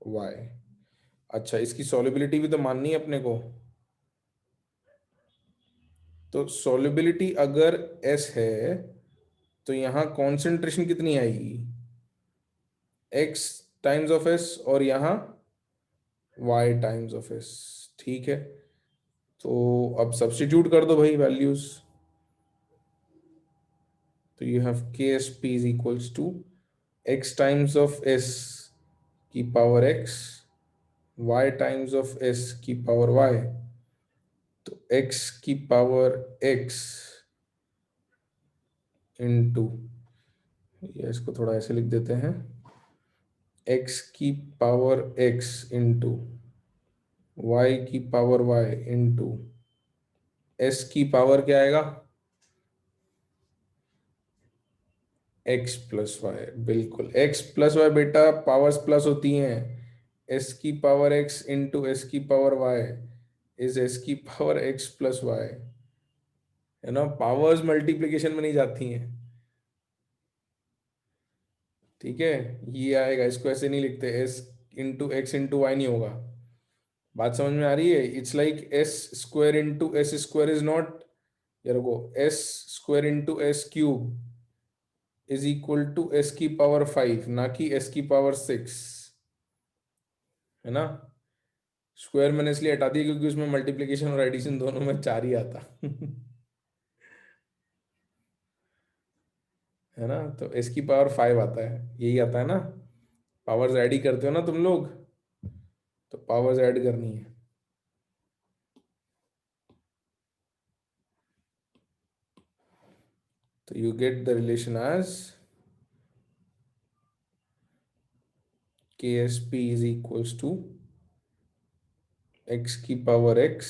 y। अच्छा, इसकी सॉलिबिलिटी भी तो माननी है अपने को। तो सॉलिबिलिटी अगर S है, तो यहां कॉन्सेंट्रेशन कितनी आएगी? x टाइम्स ऑफ S, और यहां y टाइम्स ऑफ S। ठीक है, तो अब सब्स्टिट्यूट कर दो भाई वैल्यूज। तो you have KSP is equals to x times of S की power x, y times of S की पावर y। तो x की पावर x इंटू, या इसको थोड़ा ऐसे लिख देते हैं, x की पावर x इंटू y की पावर y इंटू s की पावर क्या आएगा? एक्स प्लस वाई, बिल्कुल एक्स प्लस वाई बेटा, पावर्स प्लस होती हैं। एस की पावर एक्स इंटू एस की पावर वाई इज एस की पावर एक्स प्लस वाई, है ना। पावर्स मल्टीप्लीकेशन में नहीं जाती हैं, ठीक है। ये आएगा, इसको ऐसे नहीं लिखते, S into X into Y नहीं होगा। बात समझ में आ रही है? It's like S square into S square is not, यार को S square into S cube is equal to S की पावर 5, ना कि एस की पावर 6, है ना। स्क्वायर मैंने इसलिए हटा दिया क्योंकि उसमें मल्टीप्लीकेशन और एडिशन दोनों में 4 ही आता है ना। तो एस की पावर 5 आता है, यही आता है ना। पावर्स ऐड ही करते हो ना तुम लोग, तो पावर्स ऐड करनी है। तो you get the relation as K S P is equals to X की पावर एक्स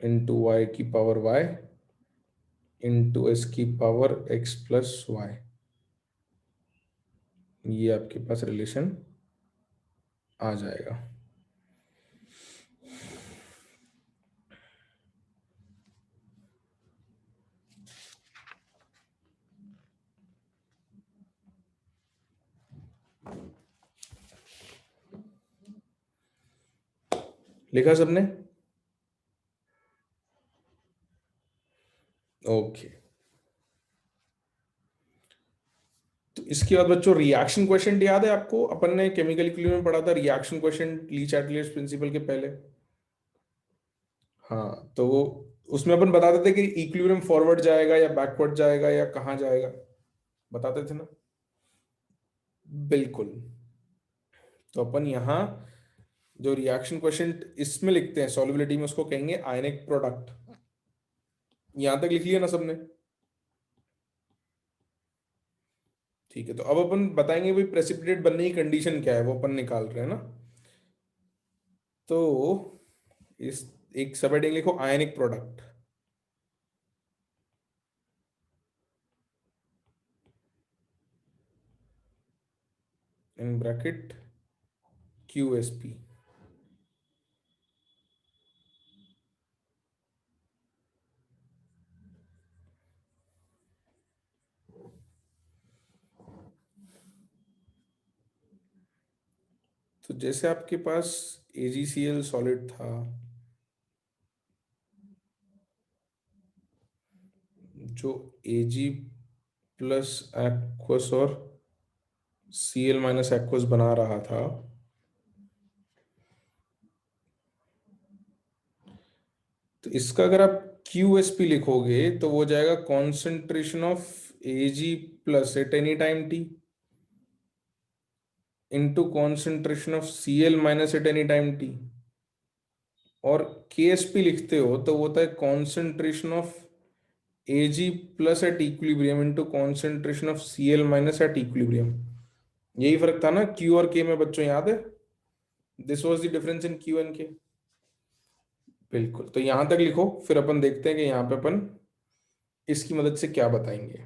इंटू वाई की पावर वाई इंटू एस की पावर एक्स प्लस वाई। ये आपके पास रिलेशन आ जाएगा। लिखा सबने? ओके। तो इसके बाद बच्चों रिएक्शन क्वेश्चन याद है आपको? अपन ने केमिकल इक्विलिब्रियम में पढ़ा था रिएक्शन क्वेश्चन ली चार्टियर्स प्रिंसिपल के पहले। हाँ, तो वो उसमें अपन बताते थे कि इक्विलिब्रियम फॉरवर्ड जाएगा या बैकवर्ड जाएगा या कहाँ जाएगा, बताते थे ना। बिल्कुल। तो अपन यहाँ जो रिएक्शन क्वेश्चन इसमें लिखते हैं सॉल्युबिलिटी में, उसको कहेंगे आयनिक प्रोडक्ट। यहां तक लिख लिया ना सबने? ठीक है, तो अब अपन बताएंगे भाई प्रेसिपिटेट बनने की कंडीशन क्या है, वो अपन निकाल रहे हैं ना। तो इस एक सब हेडिंग लिखो ionic product, in bracket Q S P. तो जैसे आपके पास AgCl सॉलिड था, जो Ag प्लस एक्वस और Cl माइनस एक्वस बना रहा था, तो इसका अगर आप QSP लिखोगे तो वो जाएगा concentration of Ag plus at any time t into concentration of Cl minus at any time t। और KSP लिखते हो तो वो होता है concentration of Ag plus at equilibrium into concentration of Cl minus at equilibrium. यही फर्क था ना Q और K में बच्चों, याद है? This was the difference in Q and K। बिल्कुल, तो यहां तक लिखो, फिर अपन देखते हैं कि यहाँ पे अपन इसकी मदद से क्या बताएंगे।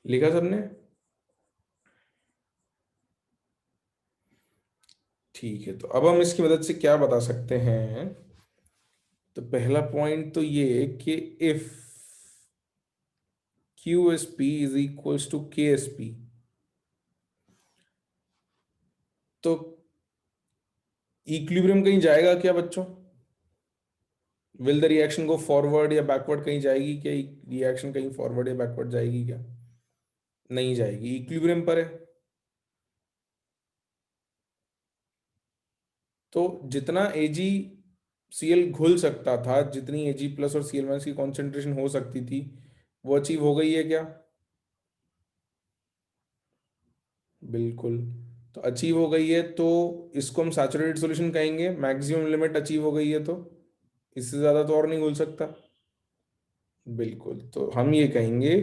लिखा सबने? ठीक है, तो अब हम इसकी मदद से क्या बता सकते हैं। तो पहला पॉइंट तो ये कि if QSP is equals to KSP, तो इक्विलिब्रियम कहीं जाएगा क्या बच्चों? Will the reaction go forward या बैकवर्ड, कहीं जाएगी क्या रिएक्शन? कहीं फॉरवर्ड या बैकवर्ड जाएगी क्या? नहीं जाएगी, इक्विलिब्रियम पर है। तो जितना AgCl घुल सकता था, जितनी Ag प्लस और Cl माइनस की कॉन्सेंट्रेशन हो सकती थी, वो अचीव हो गई है क्या? बिल्कुल। तो अचीव हो गई है तो इसको हम सैचुरेटेड सॉल्यूशन कहेंगे, मैक्सिमम लिमिट अचीव हो गई है तो। इससे ज्यादा तो और नहीं घुल सकता। बिल्कुल, तो हम ये कहेंगे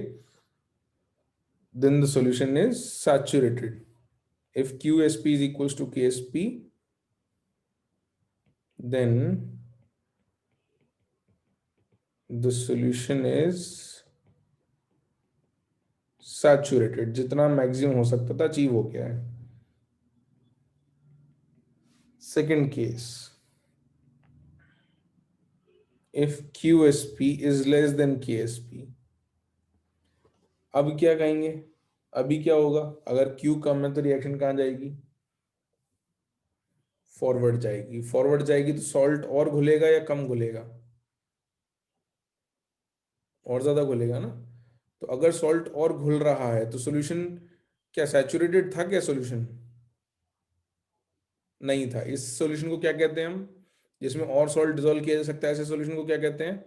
then the solution is saturated. If QSP is equals to KSP, then the solution is saturated. जितना मैक्सिमम हो सकता था अचीव हो गया है। Second case, if QSP is less than KSP, अब क्या कहेंगे? अभी क्या होगा? अगर Q कम है तो रिएक्शन कहाँ जाएगी? फॉरवर्ड जाएगी। फॉरवर्ड जाएगी तो सॉल्ट और घुलेगा या कम घुलेगा? और ज्यादा घुलेगा ना। तो अगर सॉल्ट और घुल रहा है तो सॉल्यूशन क्या सैचुरेटेड था? क्या सॉल्यूशन नहीं था। इस सॉल्यूशन को क्या कहते हैं हम? जिसमें और सॉल्ट डिसॉल्व किया जा सकता है, ऐसे सॉल्यूशन को क्या कहते हैं?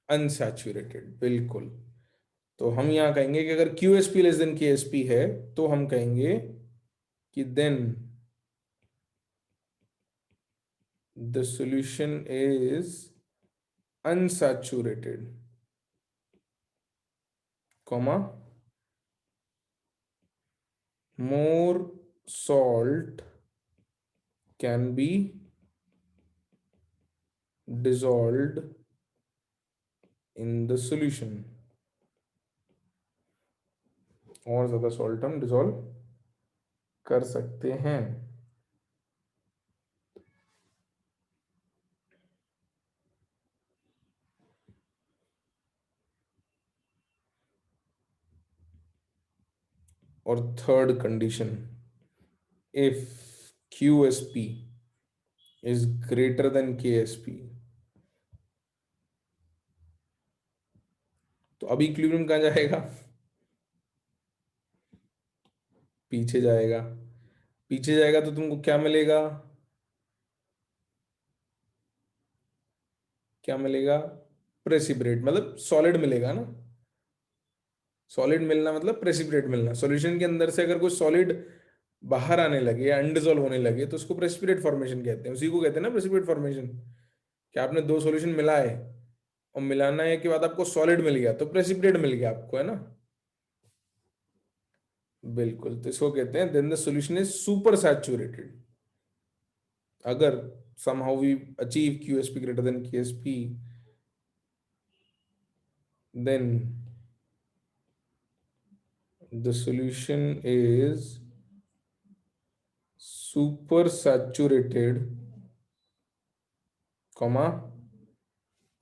अनसैचुरेटेड। बिल्कुल। तो हम यहाँ कहेंगे कि अगर Q S P less than K S P है तो हम कहेंगे कि then the solution is unsaturated, comma more salt can be dissolved in the solution। और ज्यादा सॉल्ट हम डिसॉल्व कर सकते हैं। और third condition, if QSP is greater than KSP, तो अभी इक्विलिब्रियम कहाँ जाएगा? पीछे जाएगा। पीछे जाएगा तो तुमको क्या मिलेगा? क्या मिलेगा? प्रेसिपिटेट, मतलब सॉलिड मिलेगा ना। सॉलिड मिलना मतलब प्रेसिपिटेट मिलना। सॉल्यूशन के अंदर से अगर कोई सॉलिड बाहर आने लगे या अनडिजोल्व होने लगे तो उसको प्रेसिपिटेट फॉर्मेशन कहते हैं। उसी को कहते हैं ना प्रेसिपिटेट फॉर्मेशन। कि आपने दो सॉल्यूशन मिलाए और मिलाना के बाद आपको सॉलिड मिल गया तो प्रेसिपिटेट मिल गया आपको, है ना। बिल्कुल, तो इसको कहते हैं then the solution is super saturated. अगर somehow we achieve QSP greater than KSP, then the solution is super saturated, comma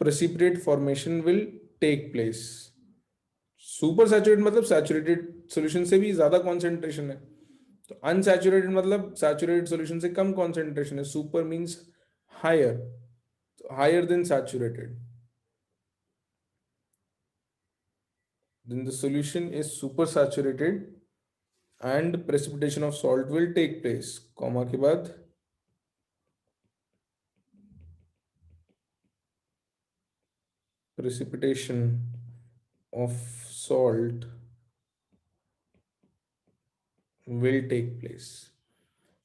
precipitate formation will take place। Super saturated मतलब सैचुरेटेड सॉल्यूशन से भी ज्यादा कॉन्सेंट्रेशन है। तो अनसैचुरेटेड मतलब saturated solution से कम कॉन्सेंट्रेशन है। सुपर मींस हायर, तो higher than saturated. Then the solution is super saturated and precipitation of salt will take place, comma के बाद precipitation of salt will take place।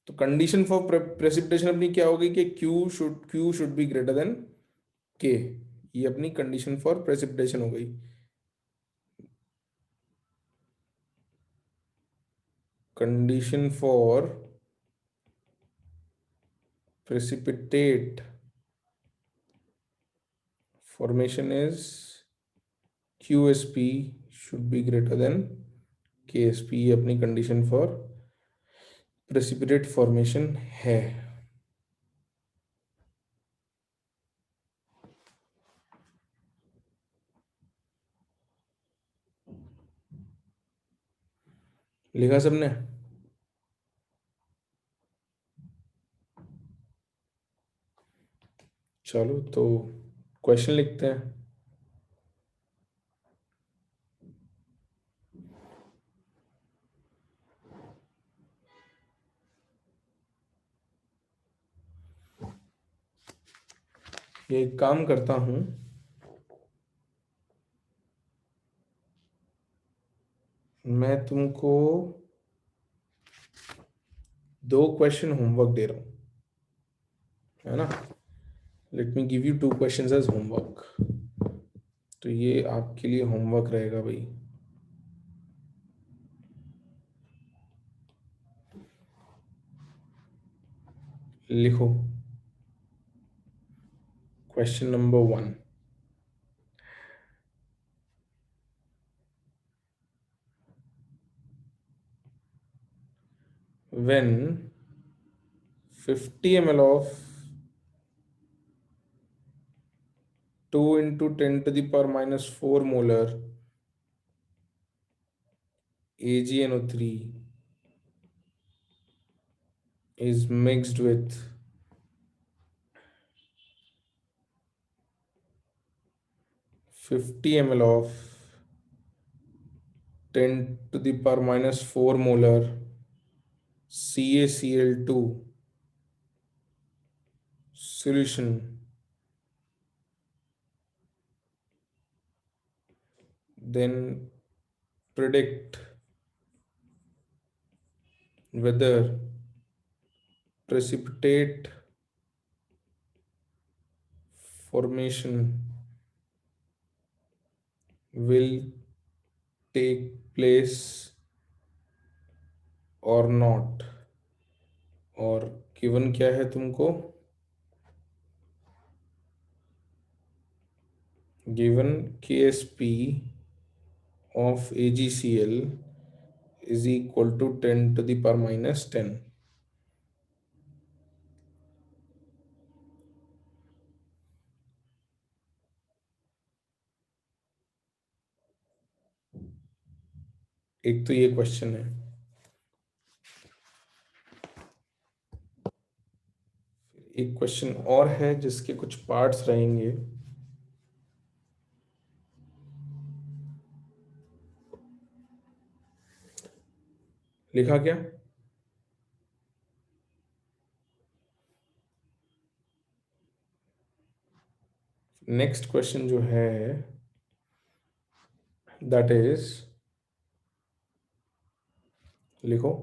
तो कंडीशन फॉर प्रेसिपिटेशन अपनी क्या होगी कि Q should be greater than K। ये अपनी condition for precipitation हो गई। Condition for precipitate formation is QSP should be greater than KSP। ये अपनी कंडीशन फॉर प्रेसिपिटेट फॉर्मेशन है। लिखा सबने? चलो तो क्वेश्चन लिखते हैं। ये एक काम करता हूं, मैं तुमको दो क्वेश्चन होमवर्क दे रहा हूं, है ना। Let me give you 2 questions as homework. तो ये आपके लिए होमवर्क रहेगा भाई। लिखो। Question number 1। When 50 ml of 2 into 10 to the power minus 4 molar AgNO3 is mixed with 50 ml of 10 to the power minus 4 molar CaCl2 solution, then predict whether precipitate formation will take place or not। और given क्या है तुमको? Given KSP of AgCl is equal to 10 to the power minus 10। एक तो ये question है। एक question और है जिसके कुछ पार्ट्स रहेंगे। लिखा क्या? नेक्स्ट क्वेश्चन जो है दैट इज, लिखो,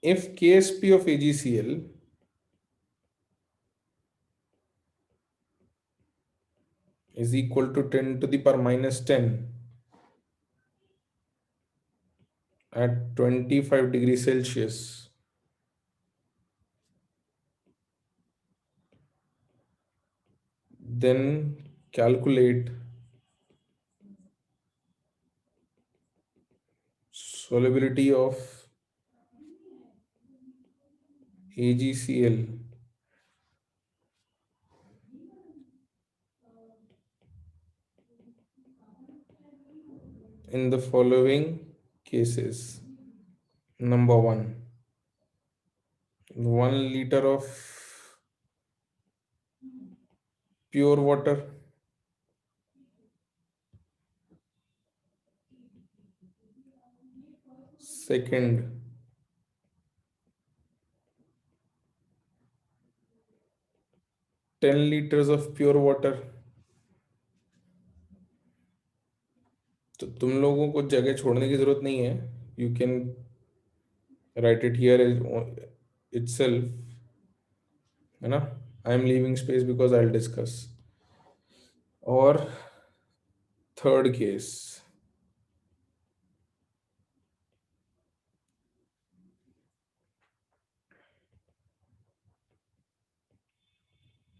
if KSP of AgCl is equal to 10 to the power minus 10 at 25 degrees Celsius, then calculate solubility of AgCl in the following cases. Number 1, 1 liter of pure water. Second, 10 liters of pure water। तो तुम लोगों को जगह छोड़ने की जरूरत नहीं है, you can write it here itself, है ना? I am leaving space because I will discuss. और third case,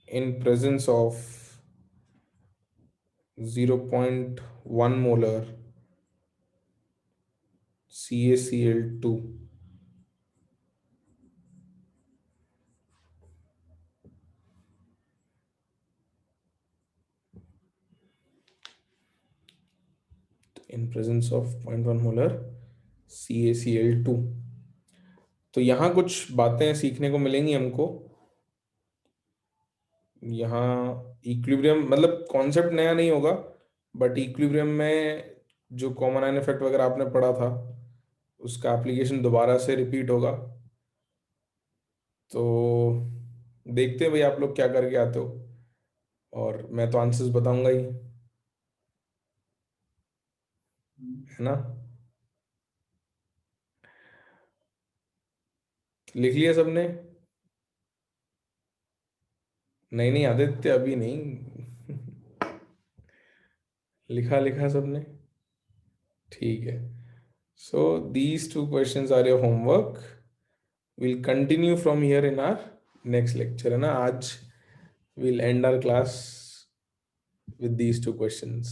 in presence of 0.1 molar CaCl2, in presence of 0.1 molar CaCl2। तो यहाँ कुछ बातें सीखने को मिलेंगी हमको। यहाँ इक्विलिब्रियम मतलब कॉन्सेप्ट नया नहीं होगा, बट इक्विलिब्रियम में जो कॉमन आयन इफेक्ट वगैरह आपने पढ़ा था उसका एप्लीकेशन दोबारा से रिपीट होगा। तो देखते हैं भाई आप लोग क्या करके आते हो, और मैं तो आंसर्स बताऊंगा ही, है ना? लिख लिया सबने? नहीं नहीं आदित्य, अभी नहीं। लिखा लिखा सबने? ठीक है। So these two questions are your homework. Will continue from here in our next lecture, है ना? आज will end our class with these two questions.